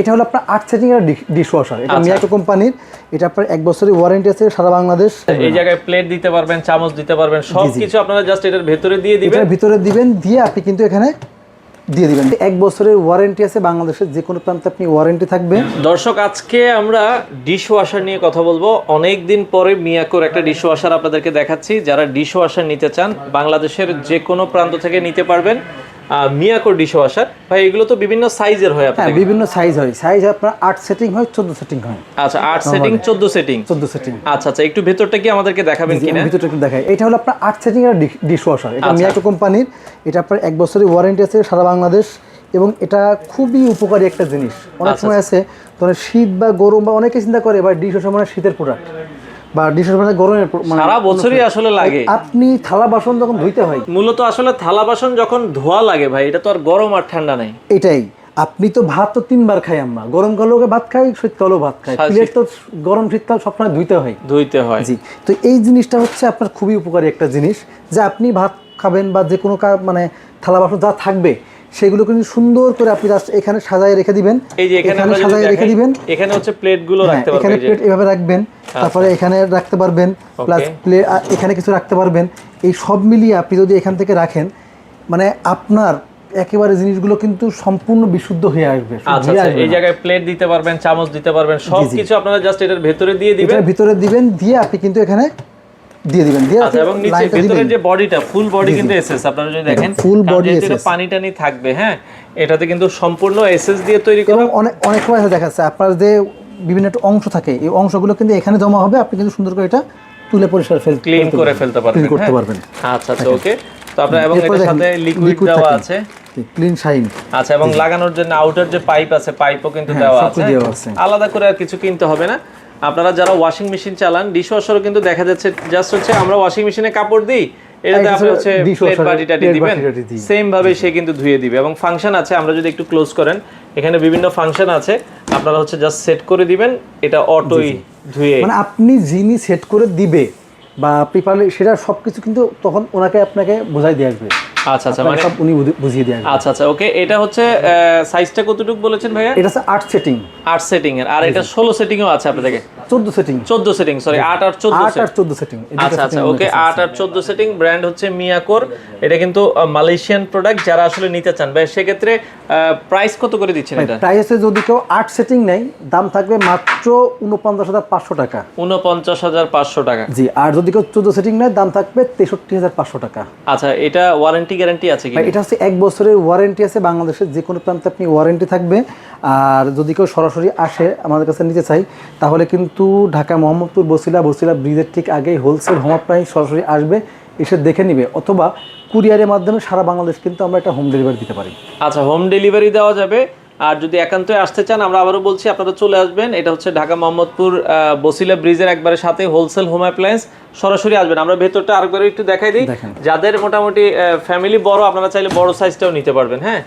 এটা হলো আপনার 8 সেটিং এর ডিশওয়াশার। এটা মিয়াকো কোম্পানির। এটা আপনার 1 বছরের ওয়ারেন্টি আছে সারা বাংলাদেশ। এই জায়গায় প্লেট দিতে পারবেন, চামচ দিতে পারবেন, সবকিছু আপনারা জাস্ট এটার ভিতরে দিয়ে দিবেন। এটার ভিতরে দিবেন, দিয়ে আপনি কিন্তু এখানে দিয়ে দিবেন। 1 বছরের ওয়ারেন্টি আছে, বাংলাদেশের যে কোনো প্রান্তে আপনি ওয়ারেন্টি থাকবে। দর্শক, আজকে আমরা ডিশওয়াশার নিয়ে কথা বলবো। অনেক দিন পরে মিয়াকোর একটা ডিশওয়াশার আপনাদেরকে দেখাচ্ছি। যারা ডিশওয়াশার নিতে চান বাংলাদেশের যে কোনো প্রান্ত থেকে নিতে পারবেন মিয়াকোর ডিশওয়াশার। ভাই, এগুলো তো বিভিন্ন সাইজের হয় আপনাদের? হ্যাঁ, বিভিন্ন সাইজ হয়। সাইজ আপনার 8 সেটিং হয়, 14 সেটিং হয়। আচ্ছা, 8 সেটিং, 14 সেটিং। 14 সেটিং। আচ্ছা আচ্ছা, একটু ভেতরটা কি আমাদেরকে দেখাবেন কিনা? ভিতরটা একটু দেখাই। এটা হলো আপনার 8 সেটিং এর ডিশওয়াশার। এটা মিয়াকো কোম্পানির। এটা আপনার 1 বছরের ওয়ারেন্টি আছে সারা বাংলাদেশ, এবং এটা খুবই উপকারী একটা জিনিস। অনেক সময় আছে ধরেন শীত বা গরম, বা অনেকে চিন্তা করে বা ডিশওয়াশার মানে শীতের প্রোডাক্ট বা ডিশওয়াশার মানে গরমের, সারা বছরই আসলে লাগে। আপনি থালা বাসন যখন ধুইতে হয়, মূলত আসলে থালা বাসন যখন ধোয়া লাগে ভাই, এটা তো আর গরম আর ঠান্ডা নাই। এটাই। আপনি তো ভাত তো 3 বার খাই আমরা, গরমকালেও ভাত খাই, শীতকালেও ভাত খাই। প্লেট তো গরম শীতকাল সবসময় ধুইতে হয়। জি, তো এই জিনিসটা হচ্ছে আপনার খুবই উপকারী একটা জিনিস, যে আপনি ভাত খাবেন বা যে কোনো মানে থালা বাসন যা থাকবে সেগুলো কিন্তু সুন্দর করে আপনি জাস্ট এখানে সাজায় রেখে দিবেন। এই যে এখানে সাজায় রেখে দিবেন। এখানে হচ্ছে প্লেট গুলো রাখতে পারবেন। এখানে প্লেট এভাবে রাখবেন, তারপরে এখানে রাখতে পারবেন, প্লাস প্লেট এখানে কিছু রাখতে পারবেন। এই সব মিলিয়ে আপনি যদি এখান থেকে রাখেন, মানে আপনার একেবারে জিনিসগুলো কিন্তু সম্পূর্ণ বিশুদ্ধ হয়ে আসবে। আচ্ছা, এই জায়গায় প্লেট দিতে পারবেন, চামচ দিতে পারবেন, সবকিছু আপনারা জাস্ট এটার ভিতরে দিয়ে দিবেন। এটার ভিতরে দিবেন, দিয়ে আপনি কিন্তু এখানে দিয়ে দিবেন। আচ্ছা, এবং নিচে ভিতরে যে বডিটা, ফুল বডি কিন্তু এসএস, আপনারা যদি দেখেন ফুল বডি এসএস, এটা পানি টানি থাকবে। হ্যাঁ, এটাতে কিন্তু সম্পূর্ণ এসএস দিয়ে তৈরি করা। এবং অনেক সময় দেখা যাচ্ছে আপনার যে বিভিন্ন একটা অংশ থাকে, এই অংশগুলো কিন্তু এখানে জমা হবে, আপনি কিন্তু সুন্দর করে এটা তুলে পরিষ্কার ক্লিন করে ফেলতে পারবেন। আচ্ছা আচ্ছা, ওকে। তো আপনার এবং এর সাথে লিকুইড দেওয়া আছে, ক্লিন শাইন। আচ্ছা, এবং লাগানোর জন্য আউটার যে পাইপ আছে, পাইপও কিন্তু দেওয়া আছে। আলাদা করে আর কিছু কিনতে হবে না। আপনারা যারা ওয়াশিং মেশিন চালান, ডিশওয়াশারও কিন্তু দেখা যাচ্ছে জাস্ট হচ্ছে আমরা ওয়াশিং মেশিনে কাপড় দিই, এটাতে আপনি হচ্ছে প্লেট বাটিটা দিবেন, সেম ভাবে সে কিন্তু ধুয়ে দিবে। এবং ফাংশন আছে, আমরা যদি একটু ক্লোজ করেন, এখানে বিভিন্ন ফাংশন আছে, আপনারা হচ্ছে জাস্ট সেট করে দিবেন, এটা অটোই ধুয়ে। মানে আপনি যিনি সেট করে দিবে বা আপনি পারলে সেটা সবকিছু কিন্তু তখন ওনাকে আপনাকে বোঝাই দিয়ে আসবে। আচ্ছা আচ্ছা, মানে উনি বুঝিয়ে দিয়ে আসবে। আচ্ছা আচ্ছা, ওকে। এটা হচ্ছে সাইজটা কতটুকু বলেছেন ভাইয়া? এটা হচ্ছে 8 সেটিং। 8 সেটিং এর, আর এটা 16 সেটিংও আছে আপনাদেরকে? 14 সেটিং। 14 সেটিং, সরি, 8 আর 14 সেটিং। আচ্ছা আচ্ছা, ওকে। 8 আর 14 সেটিং, ব্র্যান্ড হচ্ছে মিয়াকোর। এটা কিন্তু মালয়েশিয়ান প্রোডাক্ট। যারা আসলে নিতে চান ভাই, সেক্ষেত্রে প্রাইস কত করে দিচ্ছেন এটা? প্রাইসে যদি কেউ 8 সেটিং নেয়, দাম থাকবে মাত্র 49,500 টাকা। 49,500 টাকা। জি, আর যদি কেউ 14 সেটিং নেয়, দাম থাকবে 63,500 টাকা। আচ্ছা, এটা ওয়ারেন্টি গ্যারান্টি আছে কি? এটা হচ্ছে 1 বছরের ওয়ারেন্টি আছে, বাংলাদেশের যে কোনো প্রান্তে আপনি ওয়ারেন্টি থাকবে। আর যদি কেউ সরাসরি আসে আমাদের কাছে নিতে চাই, তাহলে কিন্তু ঢাকা মোহাম্মদপুর বসিলা ব্রিজের ঠিক আগেই হোলসেল হোম প্রাইস সরাসরি আসবে, এসে দেখে নিবে, অথবা কুরিয়ারের মাধ্যমে সারা বাংলাদেশ কিন্তু আমরা একটা হোম ডেলিভারি দিতে পারি। আচ্ছা, হোম ডেলিভারি দেওয়া যাবে। আর যদি একান্তই আসতে চান, আমরা আবারও বলছি, আপনারা চলে আসবেন। এটা হচ্ছে ঢাকা মোহাম্মদপুর বসিলা ব্রিজের একবারে সাথে হোলসেল হোম অ্যাপ্লায়েন্স, সরাসরি আসবেন। আমরা ভেতরটা আরেকবার একটু দেখাই দিই। যাদের মোটামুটি ফ্যামিলি বড়, আপনারা চাইলে বড় সাইজটাও নিতে পারবেন। হ্যাঁ,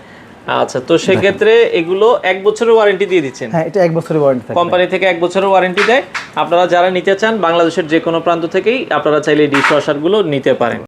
আচ্ছা, তো সেক্ষেত্রে এগুলো 1 বছরের ওয়ারেন্টি দিয়ে দিচ্ছেন? হ্যাঁ, এটা 1 বছরের ওয়ারেন্টি থাকে, কোম্পানি থেকে 1 বছরের ওয়ারেন্টি দেয়। আপনারা যারা নিতে চান বাংলাদেশের যে কোনো প্রান্ত থেকেই আপনারা চাইলে ডিশওয়াশারগুলো নিতে পারেন।